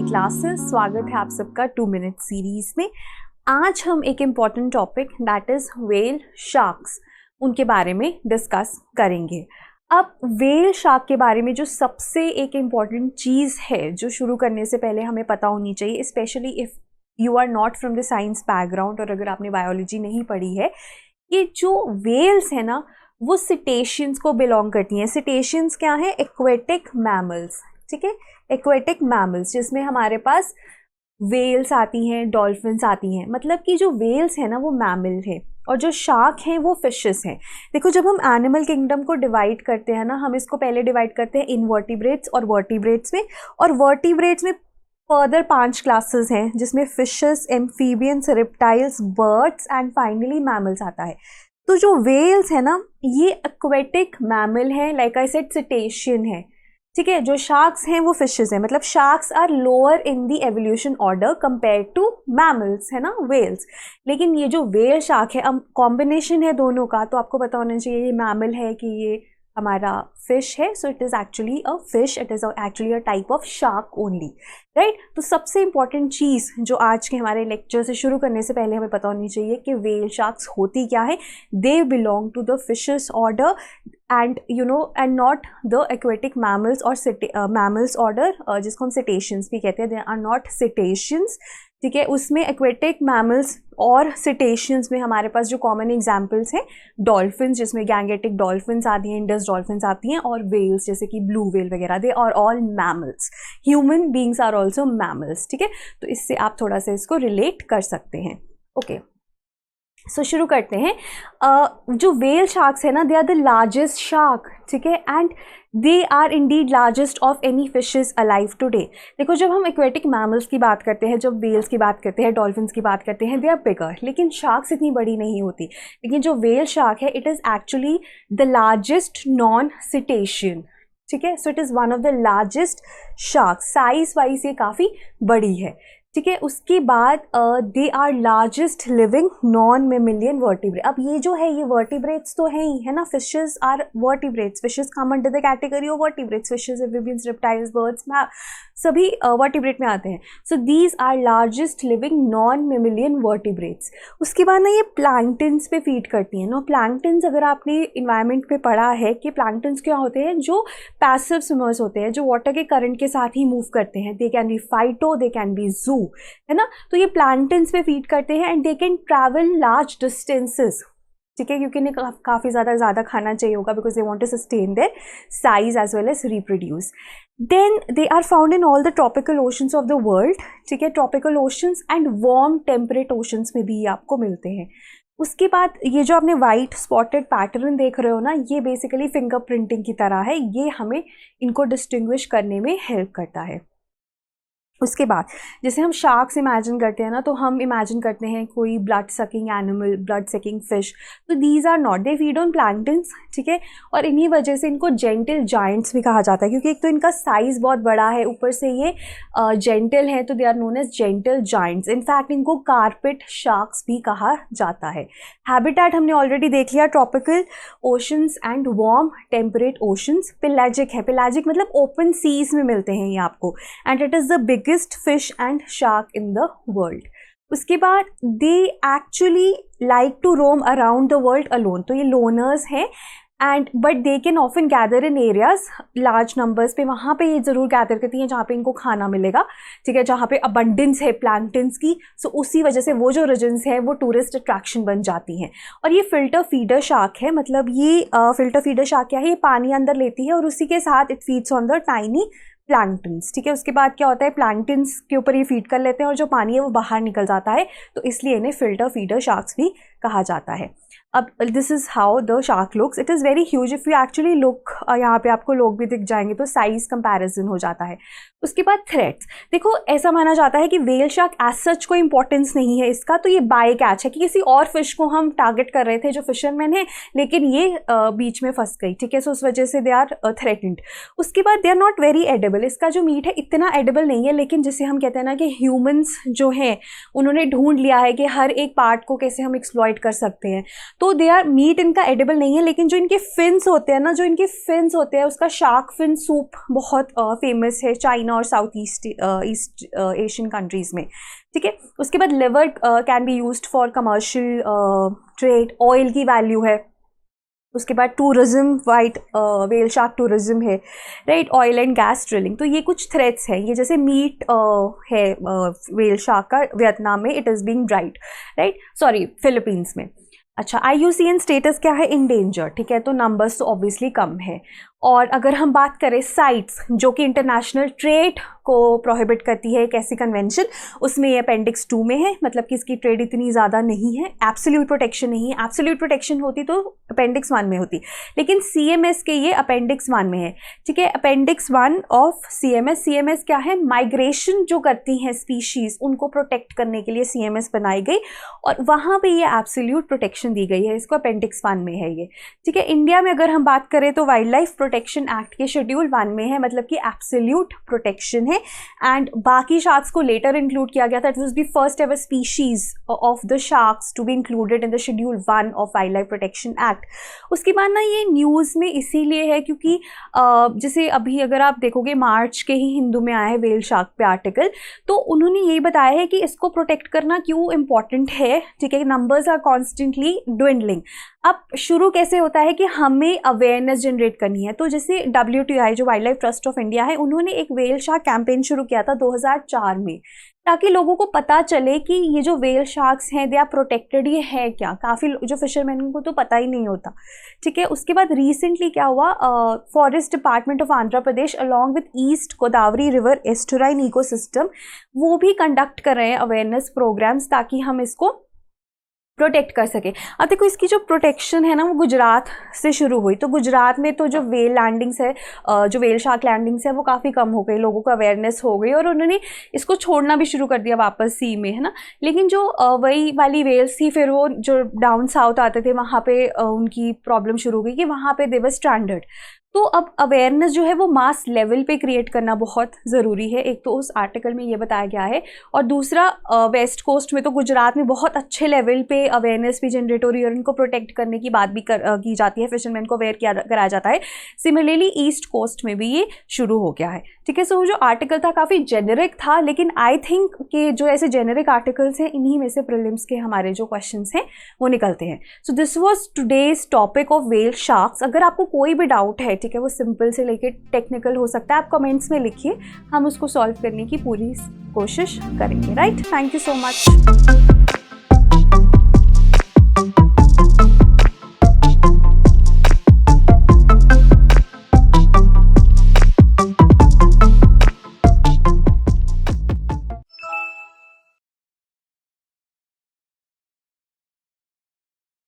Classes. स्वागत है आप सबका 2 मिनट सीरीज में। आज हम एक important topic that is whale sharks उनके बारे में डिस्कस करेंगे। अब व्हेल शार्क के बारे में जो सबसे एक इम्पॉर्टेंट चीज़ है जो शुरू करने से पहले हमें पता होनी चाहिए, specially if you are not from the science background और अगर आपने बायोलॉजी नहीं पढ़ी है, ये जो व्हेल्स है ना वो सिटेशियंस को बिलोंग करती हैं। सिटेशियंस क्या है? एक्वेटिक मैमल्स, ठीक है, एक्वेटिक मैमल्स, जिसमें हमारे पास वेल्स आती हैं, डॉल्फिन्स आती हैं। मतलब कि जो वेल्स है ना वो मैमल है और जो शार्क हैं वो फिशेस हैं। देखो, जब हम एनिमल किंगडम को डिवाइड करते हैं ना, हम इसको पहले डिवाइड करते हैं इनवर्टिब्रेट्स और वर्टिब्रेट्स में, और वर्टिब्रेट्स में फर्दर 5 क्लासेस हैं जिसमें fishes, amphibians, reptiles, birds and finally mammals आता है। तो जो वेल्स है ना ये एक्वेटिक मैमल है, लाइक आई सेड सिटेशियन है, ठीक है। जो शार्क्स हैं वो फिशेस हैं, मतलब sharks are lower in the evolution order compare to mammals, है ना, वेल्स। लेकिन ये जो वेल शार्क है, अब कॉम्बिनेशन है दोनों का, तो आपको पता होना चाहिए ये मैमल है कि ये हमारा फिश है। So it is actually a fish, it is actually a type of shark only, right. तो सबसे इंपॉर्टेंट चीज़ जो आज के हमारे लेक्चर से शुरू करने से पहले हमें पता होनी चाहिए कि वेल शार्क्स होती क्या है। They belong to the fishes order and you know and not the aquatic mammals और मैमल्स ऑर्डर, जिसको हम सिटेशियंस भी कहते हैं। दे आर नॉट सिटेशियंस, ठीक है। उसमें एक्वेटिक मैमल्स और सिटेशियंस में हमारे पास जो कॉमन एग्जाम्पल्स हैं, डॉल्फिन्स जिसमें गैंगेटिक डॉल्फिन्स आती हैं, इंडस डॉल्फिन्स आती हैं, और वेल्स जैसे कि ब्लू वेल वगैरह, they are all mammals. Human beings are also mammals, ठीक है। तो इससे आप थोड़ा सा इसको रिलेट कर सकते हैं। ओके, सो शुरू करते हैं। जो वेल शार्क्स है ना, they are the largest shark, ठीक है, and they are indeed largest of any fishes alive today. देखो, जब हम एक्वेटिक मैमल्स की बात करते हैं, जब वेल्स की बात करते हैं, डॉल्फिन्स की बात करते हैं, दे आर बिगर, लेकिन शार्क्स इतनी बड़ी नहीं होती। लेकिन जो वेल शार्क है, it is actually the largest non cetacean, ठीक है। So it is one of the largest shark, size wise ये काफ़ी बड़ी है, ठीक है। उसके बाद they are largest living non mammalian vertebrate. अब ये जो है ये वर्टिब्रेट्स तो है ही, है ना, fishes are vertebrates, fishes come under the category of vertebrates, fishes, amphibians, reptiles, birds सभी वर्टिब्रेट में आते हैं। So these are largest living non mammalian vertebrates. उसके बाद ना ये प्लैंक्टन्स पे फीड करती हैं ना। प्लैंक्टन्स, अगर आपने इन्वायरमेंट पे पढ़ा है कि प्लैंक्टन्स क्या होते हैं, जो पैसिव स्विमर्स होते हैं, जो वाटर के करंट के साथ ही मूव करते हैं। They can be phyto, they can be जू, है ना। तो ये प्लैंक्टन्स पे फीड करते हैं and they can travel large distances, ठीक है, क्योंकि इन्हें काफ़ी ज़्यादा खाना चाहिए होगा, because they want to sustain their size as well as reproduce. Then they are found in all the tropical oceans of the world, ठीक है। Tropical oceans and warm temperate oceans में भी आपको मिलते हैं। उसके बाद ये जो आपने वाइट स्पॉटेड पैटर्न देख रहे हो ना, ये बेसिकली फिंगर प्रिंटिंग की तरह है, ये हमें इनको डिस्टिंग्विश करने में हेल्प करता है। उसके बाद जैसे हम शार्क्स इमेजिन करते हैं ना, तो हम इमेजिन करते हैं कोई blood sucking animal, blood sucking fish, तो these are not, they feed on planktons, ठीक है। और इन्हीं वजह से इनको जेंटल जायंट्स भी कहा जाता है, क्योंकि एक तो इनका साइज़ बहुत बड़ा है, ऊपर से ये जेंटल है, तो they are known as gentle giants. In fact इनको कारपेट शार्क्स भी कहा जाता है। हैबिटेट हमने ऑलरेडी देख लिया, tropical oceans and warm temperate oceans. Pelagic है, पेलाजिक मतलब ओपन सीज में मिलते हैं ये आपको, and it is the biggest fish and shark in the world. उसके बाद they actually like to roam around the world alone, तो ये लोनर्स हैं and but they can often gather in areas large numbers पे। वहाँ पे ये ज़रूर गैदर करती हैं जहाँ पे इनको खाना मिलेगा, ठीक है, जहाँ पे अबंडेंस है प्लैंक्टन्स की। सो उसी वजह से वो जो रीजन्स हैं वो टूरिस्ट अट्रैक्शन बन जाती हैं। और ये फिल्टर फीडर शार्क है, मतलब ये फिल्टर फीडर शार्क क्या है, ये पानी अंदर लेती है और उसी के साथ it feeds on the tiny planktons, ठीक है। उसके बाद क्या होता है, प्लैंक्टन्स के ऊपर ये फीड कर लेते हैं और जो पानी है वो बाहर निकल जाता है, तो इसलिए इन्हें फिल्टर फीडर शार्क्स भी कहा जाता है। अब this is how the shark looks, it is very huge. If you actually look, यहाँ पे आपको लोग भी दिख जाएंगे, तो साइज कंपैरिजन हो जाता है। उसके बाद थ्रेट्स, देखो ऐसा माना जाता है कि वेल शार्क एज सच कोई इंपॉर्टेंस नहीं है इसका, तो ये बाय कैच है कि किसी और फिश को हम टारगेट कर रहे थे जो फिशरमैन है, लेकिन ये बीच में फंस गई, ठीक है। सो उस वजह से दे आर थ्रेटेंड। उसके बाद they are not very edible, इसका जो मीट है इतना एडिबल नहीं है, लेकिन जिसे हम कहते हैं ना कि ह्यूमंस जो हैं उन्होंने ढूंढ लिया है कि हर एक पार्ट को कैसे हम एक्सप्लॉइट कर सकते हैं, तो दे आर मीट इनका एडिबल नहीं है, लेकिन जो इनके फिन्स होते हैं ना, जो इनके फिन्स होते हैं, उसका शार्क फिन सूप बहुत फेमस है चाइना और साउथ ईस्ट एशियन कंट्रीज़ में, ठीक है। उसके बाद liver can be used for commercial trade, oil की वैल्यू है। उसके बाद tourism, white whale shark tourism है, right, oil and gas drilling. तो ये कुछ थ्रेट्स हैं। ये जैसे मीट है वेल शार्क का वियतनाम में, it is being dried, right, sorry Philippines में। अच्छा, IUCN स्टेटस क्या है? इंडेंजर, ठीक है, तो नंबर्स तो ऑब्वियसली कम है। और अगर हम बात करें साइट्स जो कि इंटरनेशनल ट्रेड को प्रोहिबिट करती है, एक ऐसी कन्वेंशन, उसमें ये अपेंडिक्स 2 में है, मतलब कि इसकी ट्रेड इतनी ज़्यादा नहीं है, एब्सोल्यूट प्रोटेक्शन नहीं है। एब्सोल्यूट प्रोटेक्शन होती तो अपेंडिक्स 1 में होती, लेकिन CMS के ये अपेंडिक्स 1 में है, ठीक है। अपेंडिक्स 1 ऑफ CMS क्या है? माइग्रेशन जो करती हैं स्पीशीज़, उनको प्रोटेक्ट करने के लिए CMS बनाई गई और वहाँ पे ये एब्सोल्यूट प्रोटेक्शन दी गई है, इसको अपेंडिक्स 1 में है ये, ठीक है। इंडिया में अगर हम बात करें तो वाइल्ड लाइफ प्रोटेक्शन एक्ट के शेड्यूल 1 में है, मतलब कि एब्सोल्यूट प्रोटेक्शन है। एंड बाकी शार्क्स को लेटर इंक्लूड किया गया था। It was the first ever species of the sharks to be included in the schedule 1 of wildlife protection act. उसके बाद ना ये न्यूज़ में इसीलिए है क्योंकि जैसे अभी अगर आप देखोगे मार्च के ही हिंदू में आया है वेल शार्क पे आर्टिकल, तो उन्होंने यही बताया है कि इसको प्रोटेक्ट करना क्यों इम्पॉर्टेंट है, ठीक है। Numbers are constantly dwindling. अब शुरू कैसे होता है कि हमें अवेयरनेस जनरेट करनी है। तो जैसे WTI जो wild life trust of India है, उन्होंने एक वेल शार्क कैंपेन शुरू किया था 2004 में, ताकि लोगों को पता चले कि ये जो वेल शार्क्स हैं दे आर प्रोटेक्टेड, ये है क्या। काफ़ी जो फिशरमैन को तो पता ही नहीं होता, ठीक है। उसके बाद रिसेंटली क्या हुआ, forest department of Andhra Pradesh along with east Godavari river estuarine ecosystem, वो भी कंडक्ट कर रहे हैं अवेयरनेस प्रोग्राम्स ताकि हम इसको प्रोटेक्ट कर सके। अब देखो इसकी जो प्रोटेक्शन है ना वो गुजरात से शुरू हुई। तो गुजरात में तो जो वेल लैंडिंग्स है, जो वेल शार्क लैंडिंग्स है, वो काफ़ी कम हो गई, लोगों को अवेयरनेस हो गई और उन्होंने इसको छोड़ना भी शुरू कर दिया वापस सी में, है ना। लेकिन जो वही वाली वेल्स थी, फिर वो जो डाउन साउथ आते थे वहाँ पे उनकी प्रॉब्लम शुरू हो गई कि वहाँ पे दे वर स्ट्रैंडेड। तो अब अवेयरनेस जो है वो मास लेवल पे क्रिएट करना बहुत ज़रूरी है। एक तो उस आर्टिकल में ये बताया गया है, और दूसरा वेस्ट कोस्ट में तो गुजरात में बहुत अच्छे लेवल पे अवेयरनेस भी जनरेट हो रही है और इनको प्रोटेक्ट करने की बात भी की जाती है, फिशरमैन को अवेयर कराया जाता है। सिमिलरली ईस्ट कोस्ट में भी ये शुरू हो गया है, ठीक है। सो जो आर्टिकल था काफ़ी जेनेरिक था, लेकिन आई थिंक कि जो ऐसे जेनेरिक आर्टिकल्स हैं इन्हीं में से प्रीलिम्स के हमारे जो क्वेश्चंस हैं वो निकलते हैं। So this was today's topic of well sharks. अगर आपको कोई भी डाउट है, ठीक है, वो सिंपल से लेके टेक्निकल हो सकता है, आप कमेंट्स में लिखिए, हम उसको सॉल्व करने की पूरी कोशिश करेंगे, right. Thank you so much.